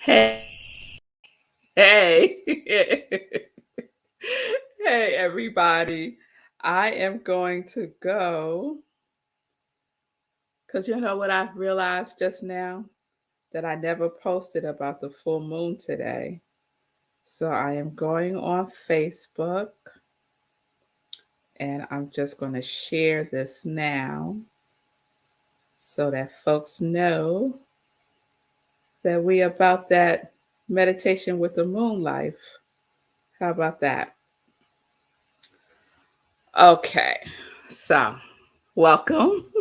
Hey, hey, hey, everybody. I am going to go because you know what I realized just now? That I never posted about the full moon today. So I am going on Facebook and I'm just going to share this now so that folks know that we about that meditation with the moon life. How about that? Okay, so welcome.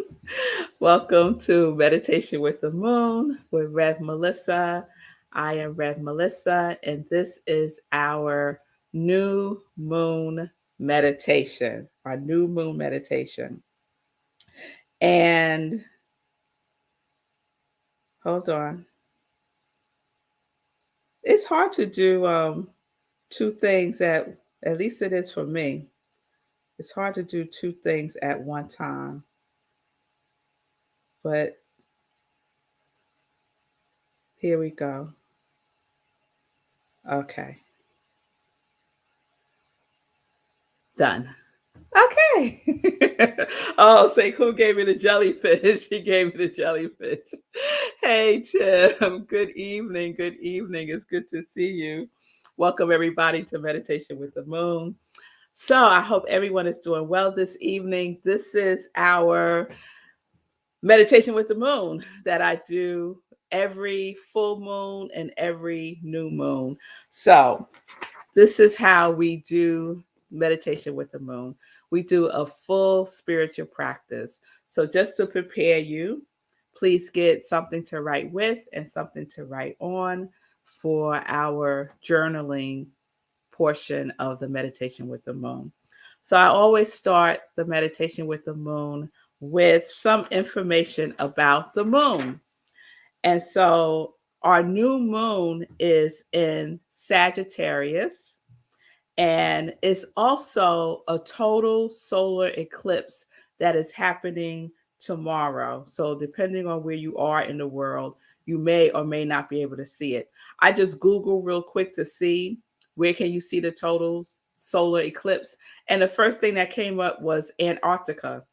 Welcome to Meditation with the Moon with Rev Melissa. I am Rev Melissa, and this is our new moon meditation, our new moon meditation. And hold on, it's hard to do two things at least it is for me. It's hard to do two things at one time, but here we go. Okay, done. Okay. Oh, say who gave me the jellyfish? She gave me the jellyfish. Hey, Tim. Good evening. Good evening. It's good to see you. Welcome, everybody, to Meditation with the Moon. So, I hope everyone is doing well this evening. This is our Meditation with the Moon that I do every full moon and every new moon. So, this is how we do meditation with the moon. We do a full spiritual practice. So, just to prepare you, please get something to write with and something to write on for our journaling portion of the meditation with the moon. So, I always start the meditation with the moon with some information about the moon. And so, our new moon is in Sagittarius and it's also a total solar eclipse that is happening tomorrow. So, depending on where you are in the world, you may or may not be able to see it. I just Google real quick to see where can you see the total solar eclipse. And the first thing that came up was Antarctica.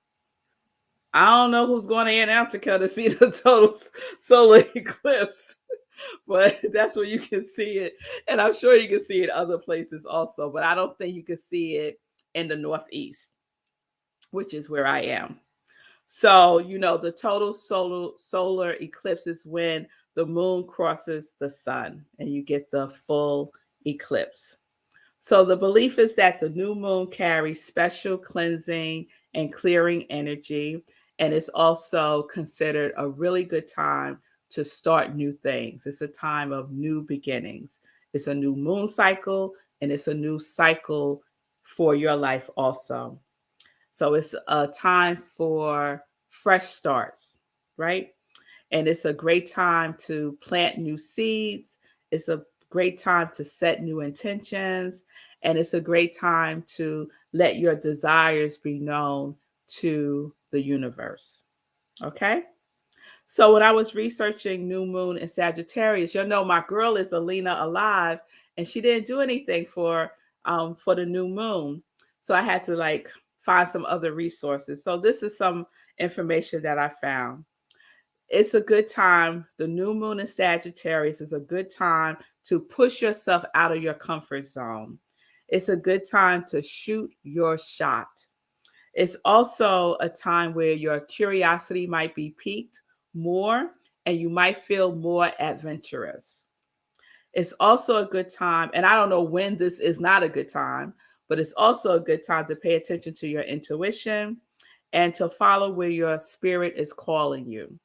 I don't know who's going to Antarctica to see the total solar eclipse, but that's where you can see it. And I'm sure you can see it other places also, but I don't think you can see it in the Northeast, which is where I am. So, the total solar eclipse is when the moon crosses the sun and you get the full eclipse. So, the belief is that the new moon carries special cleansing and clearing energy. And it's also considered a really good time to start new things. It's a time of new beginnings. It's a new moon cycle and it's a new cycle for your life also. So it's a time for fresh starts, right? And it's a great time to plant new seeds. It's a great time to set new intentions. And it's a great time to let your desires be known to the universe. Okay. So when I was researching New Moon and Sagittarius, my girl is Alina Alive, and she didn't do anything for the new moon. So I had to find some other resources. So this is some information that I found. It's a good time. The new moon in Sagittarius is a good time to push yourself out of your comfort zone. It's a good time to shoot your shot. It's also a time where your curiosity might be piqued more and you might feel more adventurous. It's also a good time, and I don't know when this is not a good time, but it's also a good time to pay attention to your intuition and to follow where your spirit is calling you.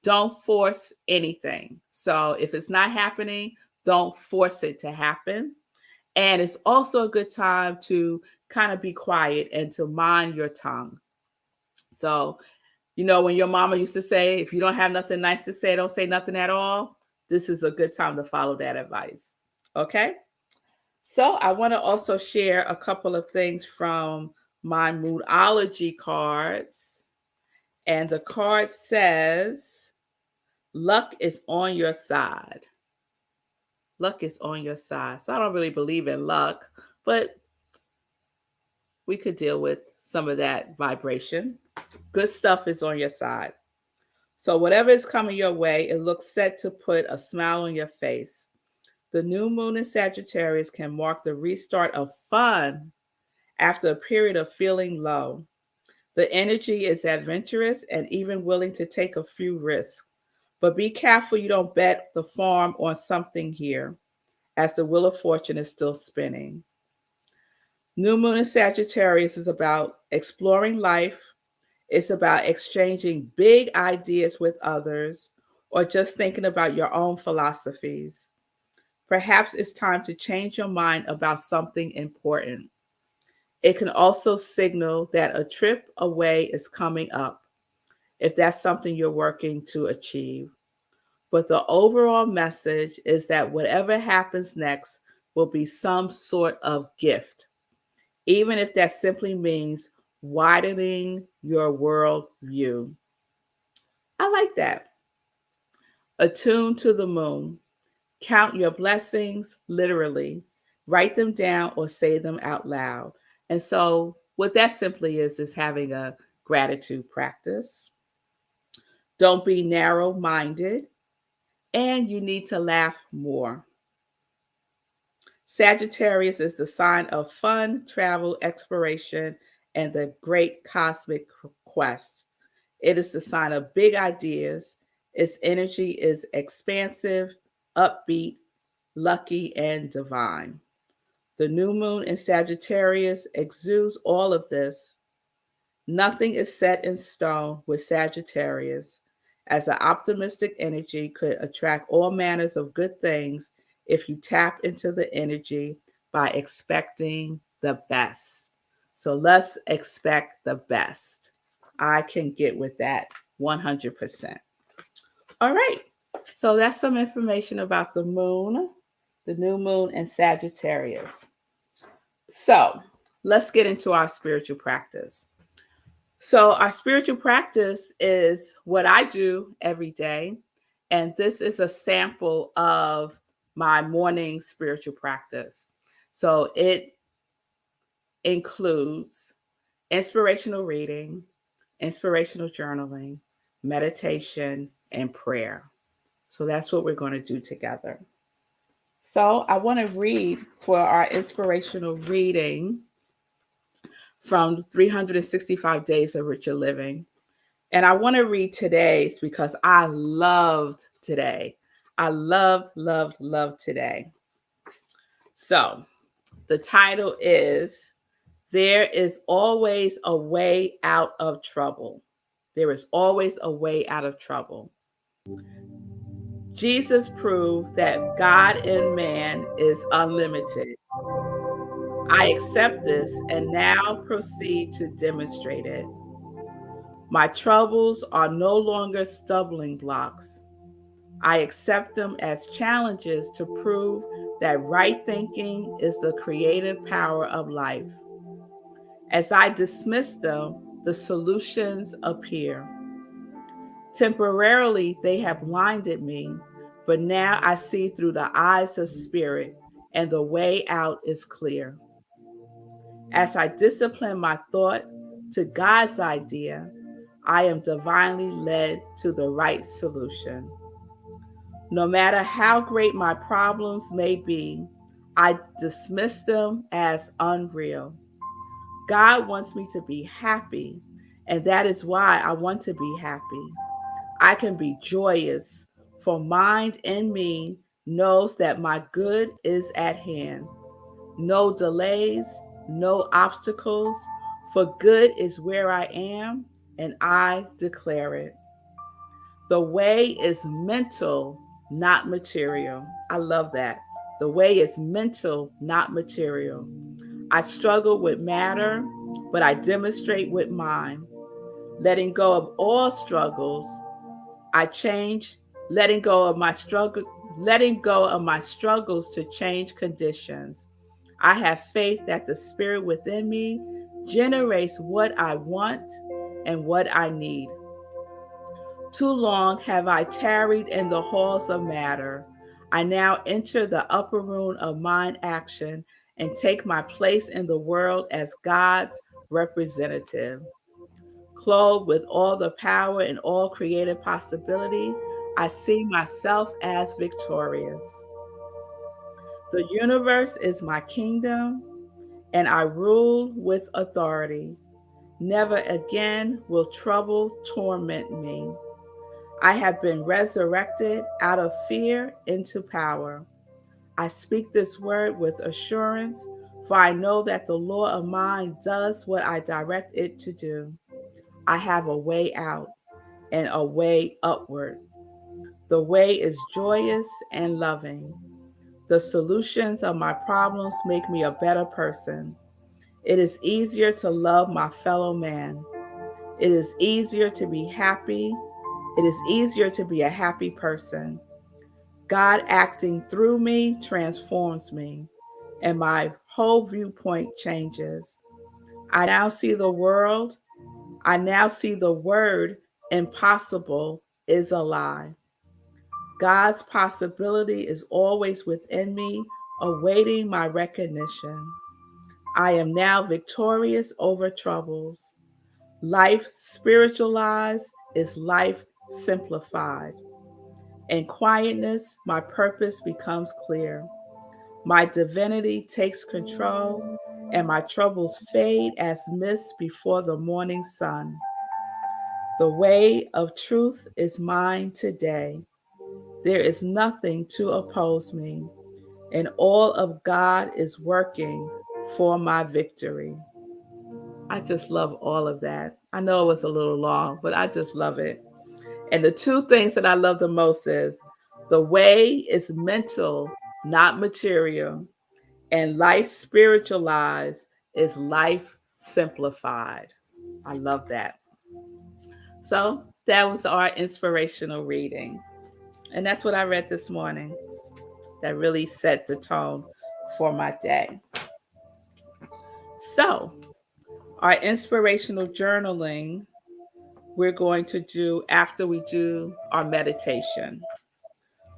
Don't force anything. So if it's not happening, don't force it to happen. And it's also a good time to kind of be quiet and to mind your tongue. So, when your mama used to say, if you don't have nothing nice to say, don't say nothing at all. This is a good time to follow that advice. Okay. So, I want to also share a couple of things from my Moodology cards. And the card says, luck is on your side. Luck is on your side. So I don't really believe in luck, but we could deal with some of that vibration. Good stuff is on your side. So whatever is coming your way, it looks set to put a smile on your face. The new moon in Sagittarius can mark the restart of fun after a period of feeling low. The energy is adventurous and even willing to take a few risks. But be careful you don't bet the farm on something here, as the Wheel of Fortune is still spinning. New moon in Sagittarius is about exploring life, it's about exchanging big ideas with others, or just thinking about your own philosophies. Perhaps it's time to change your mind about something important. It can also signal that a trip away is coming up, if that's something you're working to achieve. But the overall message is that whatever happens next will be some sort of gift, even if that simply means widening your world view. I like that. Attune to the moon. Count your blessings literally. Write them down or say them out loud. And so, what that simply is having a gratitude practice. Don't be narrow minded, and you need to laugh more. Sagittarius is the sign of fun, travel, exploration, and the great cosmic quest. It is the sign of big ideas. Its energy is expansive, upbeat, lucky, and divine. The new moon in Sagittarius exudes all of this. Nothing is set in stone with Sagittarius, as an optimistic energy could attract all manners of good things if you tap into the energy by expecting the best. So let's expect the best. I can get with that 100%. All right. So that's some information about the moon, the new moon, and Sagittarius. So let's get into our spiritual practice. So, our spiritual practice is what I do every day. And this is a sample of my morning spiritual practice. So, it includes inspirational reading, inspirational journaling, meditation, and prayer. So, that's what we're going to do together. So, I want to read for our inspirational reading from 365 Days of Richer Living. And I want to read today's because I loved today. I loved today. So the title is There is Always a Way Out of Trouble. There is always a way out of trouble. Jesus proved that God in man is unlimited. I accept this and now proceed to demonstrate it. My troubles are no longer stumbling blocks. I accept them as challenges to prove that right thinking is the creative power of life. As I dismiss them, the solutions appear. Temporarily, they have blinded me, but now I see through the eyes of spirit, and the way out is clear. As I discipline my thought to God's idea, I am divinely led to the right solution. No matter how great my problems may be, I dismiss them as unreal. God wants me to be happy, and that is why I want to be happy. I can be joyous, for mind in me knows that my good is at hand. No delays, no obstacles, for good is where I am, and I declare it. The way is mental, not material. I love that. The way is mental, not material. I struggle with matter, but I demonstrate with mind. Letting go of all struggles, I change, letting go of my struggles to change conditions. I have faith that the spirit within me generates what I want and what I need. Too long have I tarried in the halls of matter. I now enter the upper room of mind action and take my place in the world as God's representative. Clothed with all the power and all creative possibility, I see myself as victorious. The universe is my kingdom, and I rule with authority. Never again will trouble torment me. I have been resurrected out of fear into power. I speak this word with assurance, for I know that the law of mind does what I direct it to do. I have a way out and a way upward. The way is joyous and loving. The solutions of my problems make me a better person. It is easier to love my fellow man. It is easier to be happy. It is easier to be a happy person. God acting through me transforms me, and my whole viewpoint changes. I now see the world. I now see the word impossible is a lie. God's possibility is always within me, awaiting my recognition. I am now victorious over troubles. Life spiritualized is life simplified. In quietness, my purpose becomes clear. My divinity takes control, and my troubles fade as mist before the morning sun. The way of truth is mine today. There is nothing to oppose me, and all of God is working for my victory. I just love all of that. I know it was a little long, but I just love it. And the two things that I love the most is the way is mental, not material, and life spiritualized is life simplified. I love that. So that was our inspirational reading. And that's what I read this morning. That really set the tone for my day. So, our inspirational journaling, we're going to do after we do our meditation.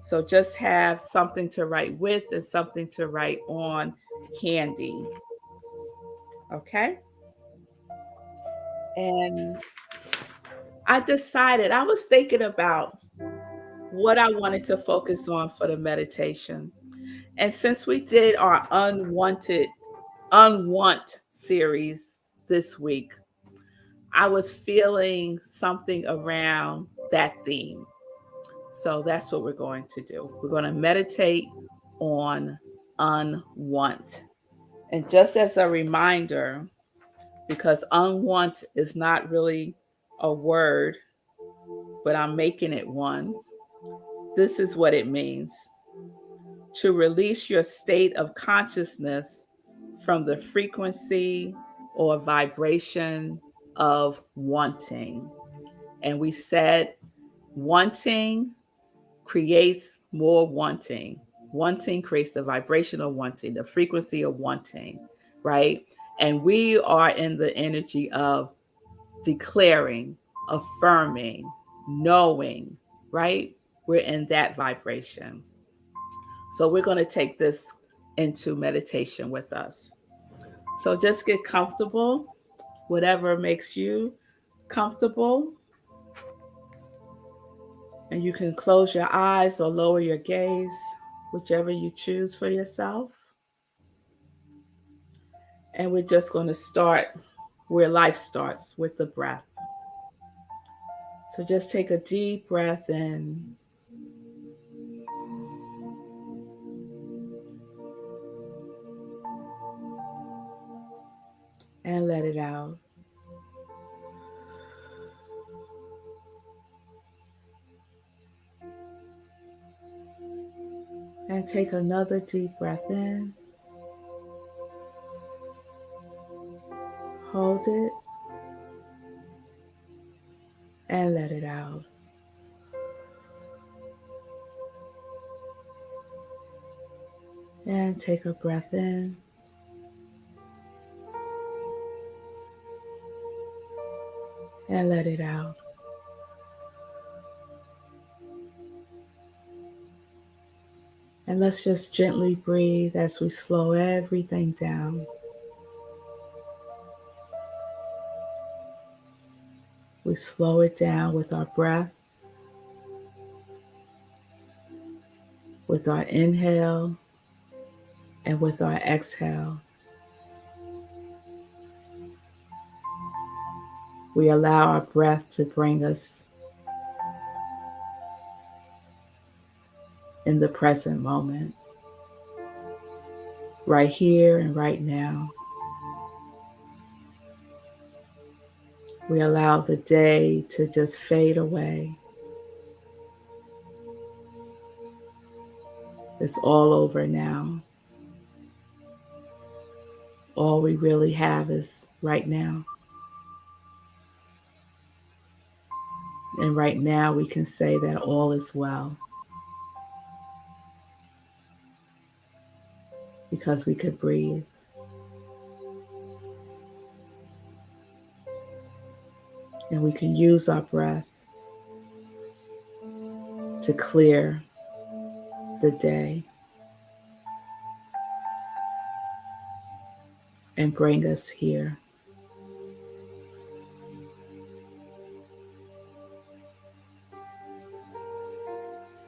So, just have something to write with and something to write on handy. Okay. And I decided, I was thinking about what I wanted to focus on for the meditation. And since we did our unwant series this week, I was feeling something around that theme. So that's what we're going to do. We're going to meditate on unwant. And just as a reminder, because unwant is not really a word, but I'm making it one, this is what it means: to release your state of consciousness from the frequency or vibration of wanting. And we said wanting creates more wanting. Wanting creates the vibration of wanting, the frequency of wanting, right? And we are in the energy of declaring, affirming, knowing, right? We're in that vibration. So we're going to take this into meditation with us. So just get comfortable, whatever makes you comfortable. And you can close your eyes or lower your gaze, whichever you choose for yourself. And we're just going to start where life starts, with the breath. So just take a deep breath in. And let it out. And take another deep breath in. Hold it. And let it out. And take a breath in. And let it out. And let's just gently breathe as we slow everything down. We slow it down with our breath, with our inhale, and with our exhale. We allow our breath to bring us in the present moment, right here and right now. We allow the day to just fade away. It's all over now. All we really have is right now. And right now we can say that all is well because we could breathe. And we can use our breath to clear the day and bring us here.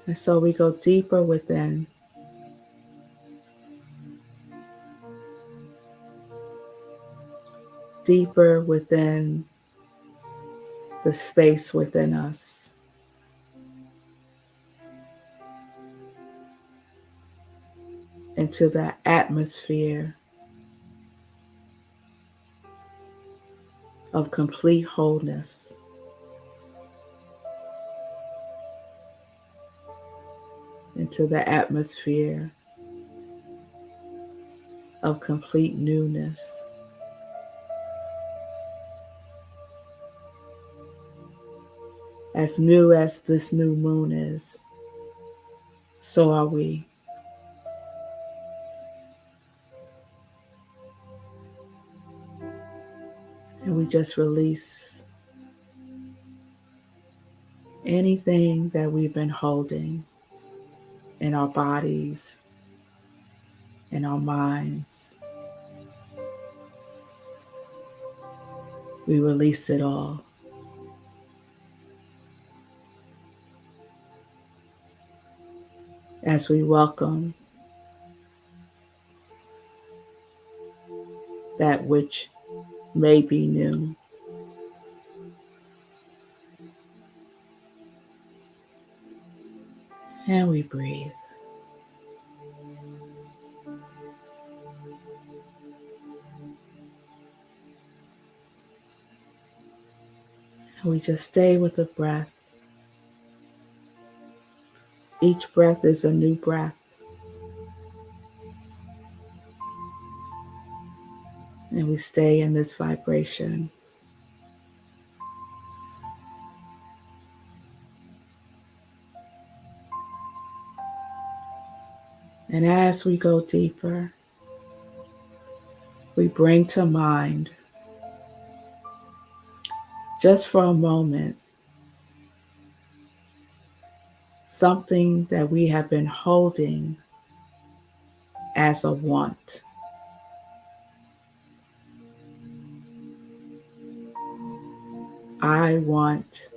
And so we go deeper within, deeper within the space within us. Into the atmosphere of complete wholeness. Into the atmosphere of complete newness. As new as this new moon is, so are we. And we just release anything that we've been holding in our bodies, in our minds. We release it all. As we welcome that which may be new. And we breathe. And we just stay with the breath. Each breath is a new breath. And we stay in this vibration. And as we go deeper, we bring to mind, just for a moment, something that we have been holding as a want. I want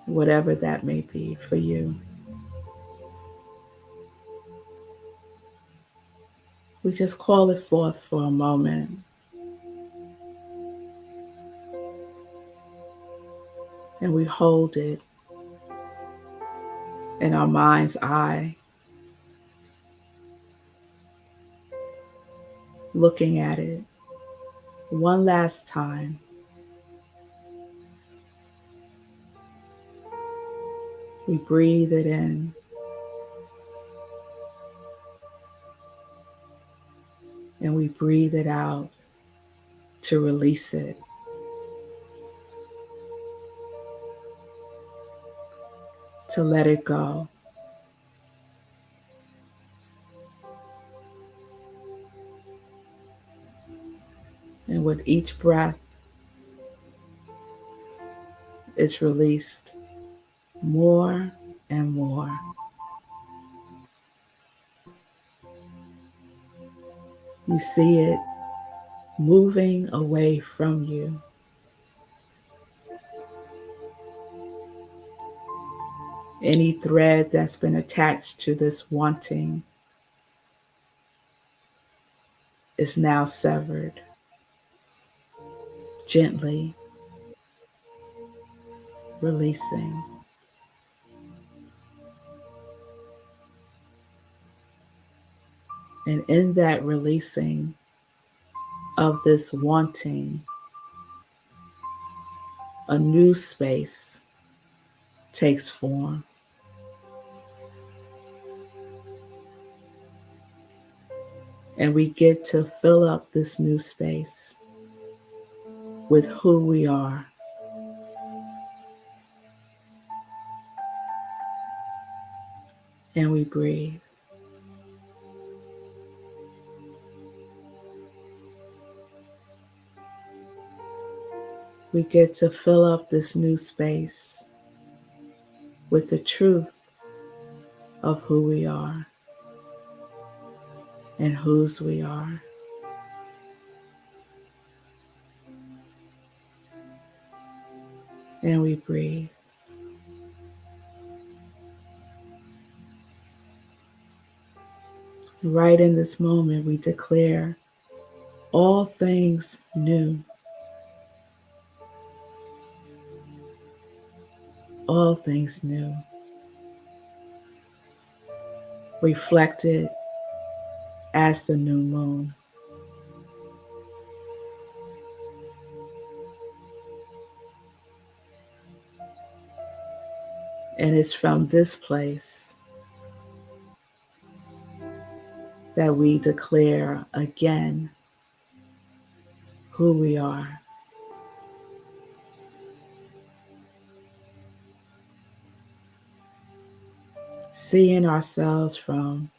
whatever that may be for you. We just call it forth for a moment. And we hold it in our mind's eye, looking at it one last time. We breathe it in. And we breathe it out to release it. To let it go. And with each breath, it's released more and more. You see it moving away from you. Any thread that's been attached to this wanting is now severed, gently releasing. And in that releasing of this wanting, a new space takes form. And we get to fill up this new space with who we are. And we breathe. We get to fill up this new space with the truth of who we are and whose we are. And we breathe. Right in this moment, we declare all things new, all things new, reflected as the new moon. And it's from this place that we declare again who we are. Seeing ourselves from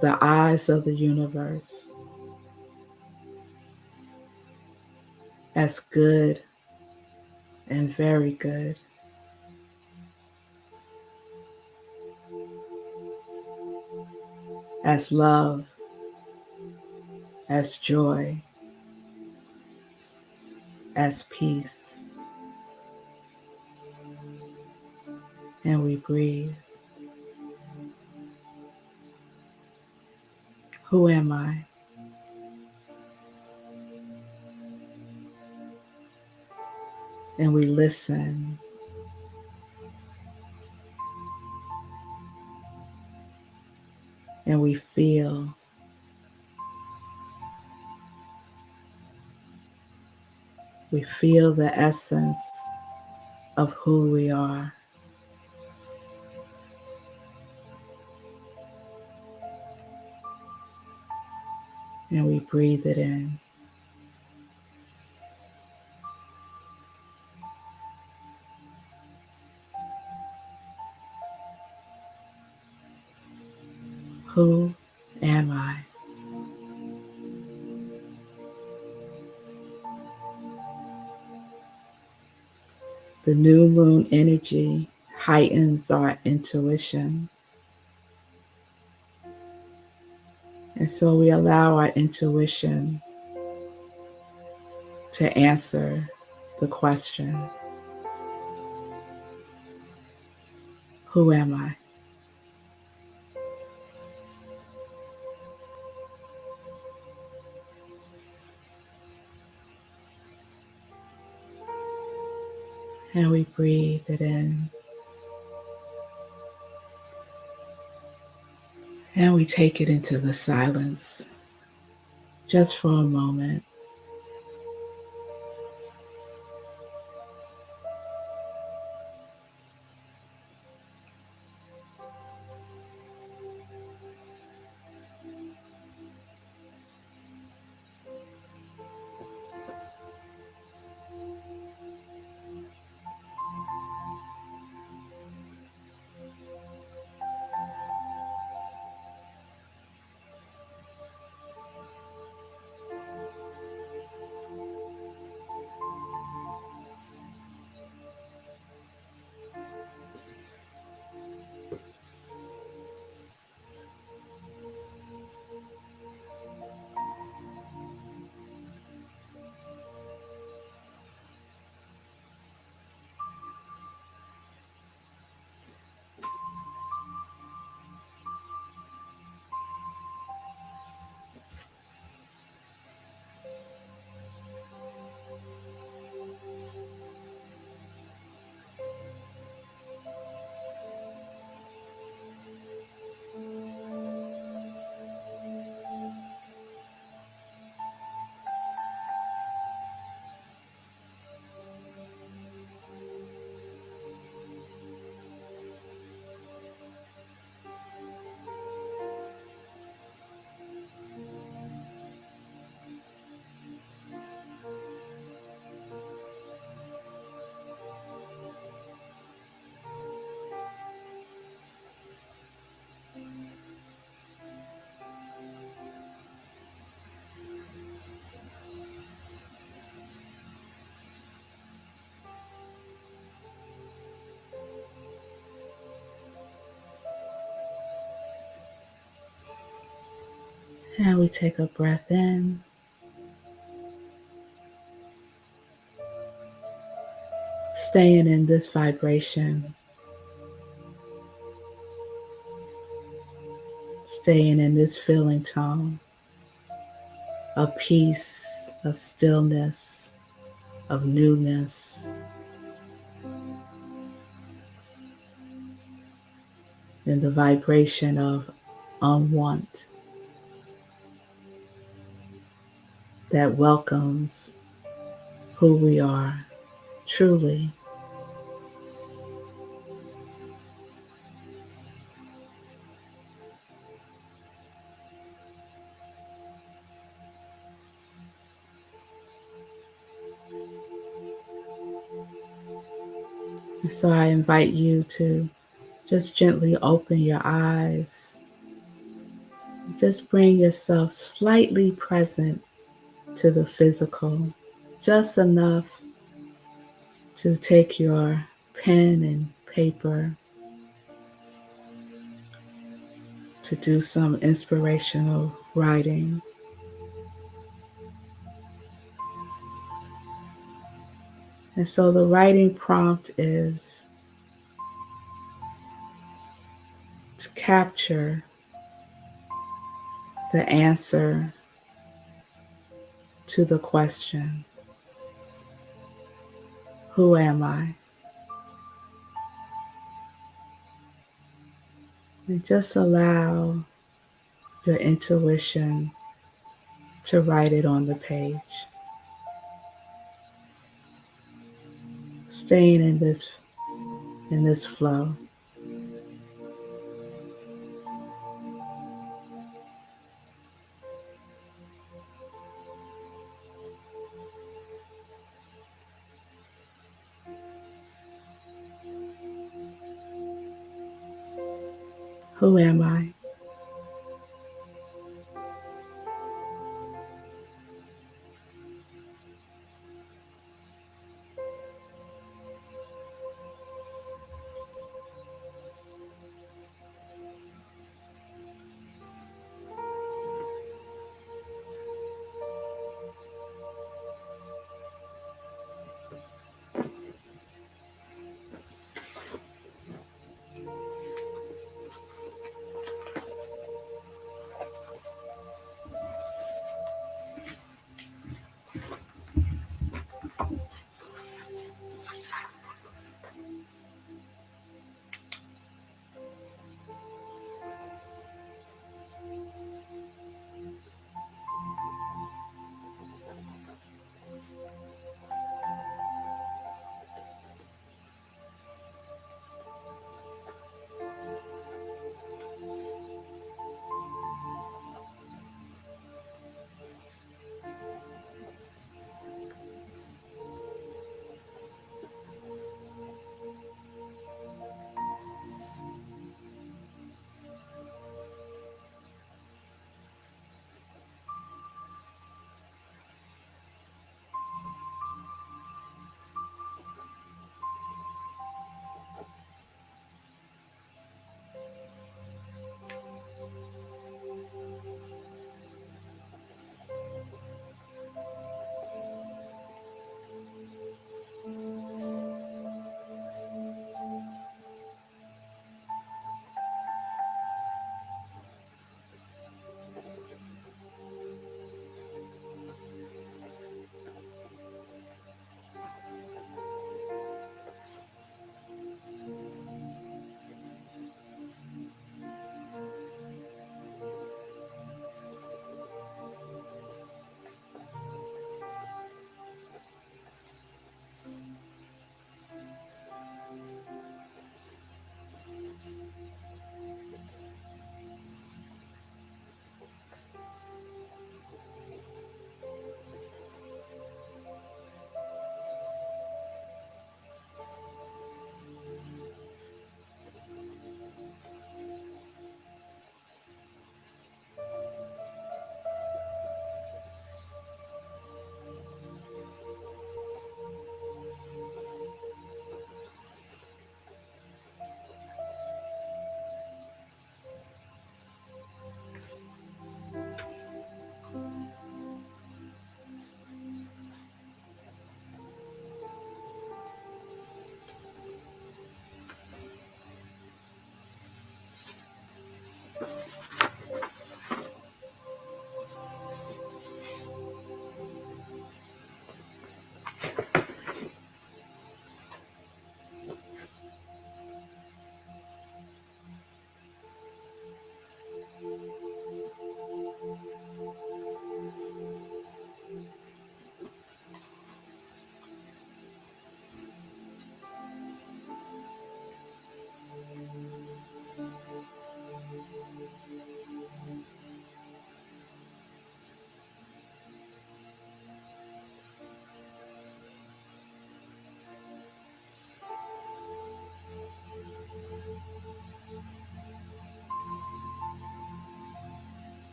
the eyes of the universe as good and very good, as love, as joy, as peace. And we breathe. Who am I? And we listen. And we feel. We feel the essence of who we are. And we breathe it in. Who am I? The new moon energy heightens our intuition. And so we allow our intuition to answer the question, who am I? And we breathe it in. And we take it into the silence just for a moment. And we take a breath in. Staying in this vibration, staying in this feeling tone of peace, of stillness, of newness, in the vibration of unwant that welcomes who we are truly. And so I invite you to just gently open your eyes. Just bring yourself slightly present to the physical, just enough to take your pen and paper to do some inspirational writing. And so the writing prompt is to capture the answer to the question, who am I? And just allow your intuition to write it on the page. Staying in this flow. Who am I?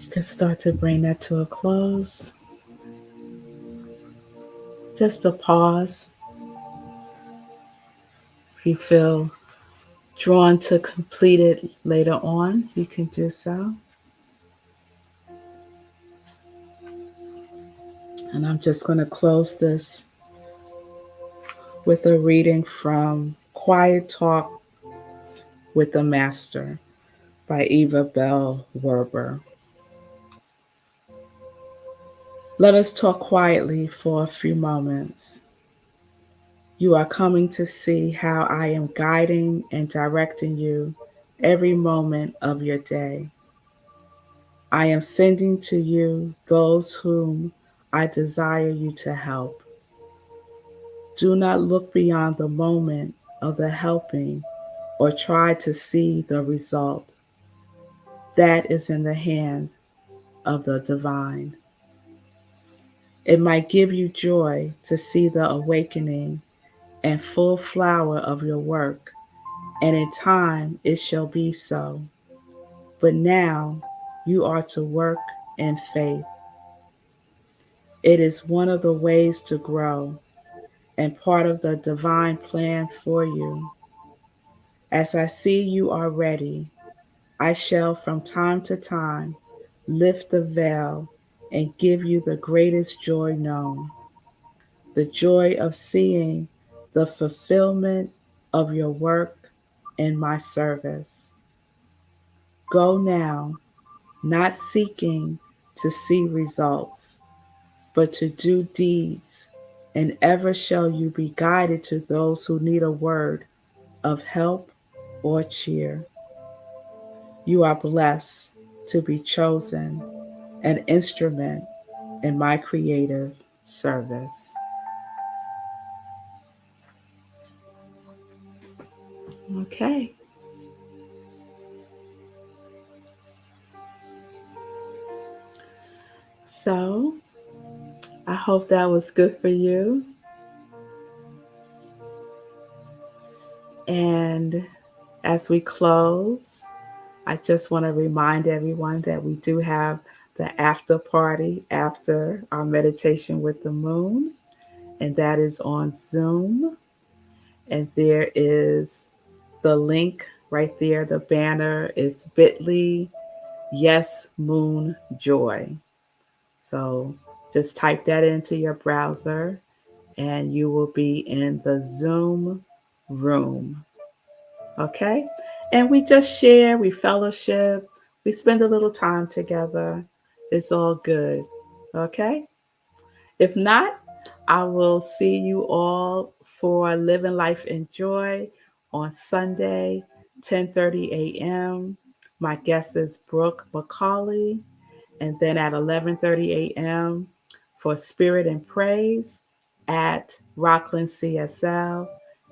You can start to bring that to a close. Just a pause. If you feel drawn to complete it later on, you can do so. And I'm just going to close this with a reading from Quiet Talks with the Master by Eva Bell Werber. Let us talk quietly for a few moments. You are coming to see how I am guiding and directing you every moment of your day. I am sending to you those whom I desire you to help. Do not look beyond the moment of the helping or try to see the result. That is in the hand of the divine. It might give you joy to see the awakening and full flower of your work, and in time it shall be so. But now you are to work in faith. It is one of the ways to grow and part of the divine plan for you. As I see you are ready, I shall from time to time lift the veil and give you the greatest joy known, the joy of seeing the fulfillment of your work in my service. Go now, not seeking to see results, but to do deeds, and ever shall you be guided to those who need a word of help or cheer. You are blessed to be chosen an instrument in my creative service. Okay. So I hope that was good for you. And as we close, I just want to remind everyone that we do have the after party after our meditation with the moon, and that is on Zoom. And there is the link right there. The banner is bit.ly, yes, moon joy. So just type that into your browser and you will be in the Zoom room. Okay? And we just share, we fellowship, we spend a little time together. It's all good. Okay? If not, I will see you all for Living Life in Joy on Sunday, 10:30 a.m. My guest is Brooke McCauley, and then at 11:30 a.m. for Spirit and Praise at Rockland CSL,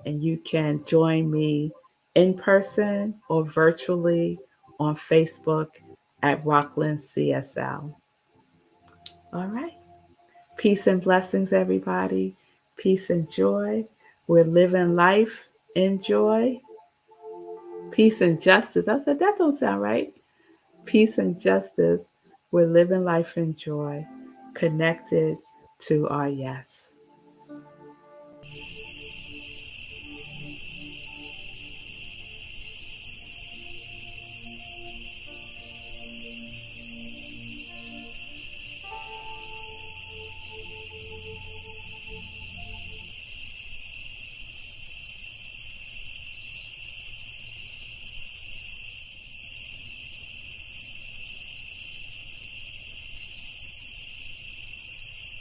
and you can join me in person or virtually on Facebook at Rockland CSL. All right. Peace and blessings, everybody. Peace and joy. We're living life in joy. Peace and justice. I said, that don't sound right. Peace and justice. We're living life in joy, connected to our yes.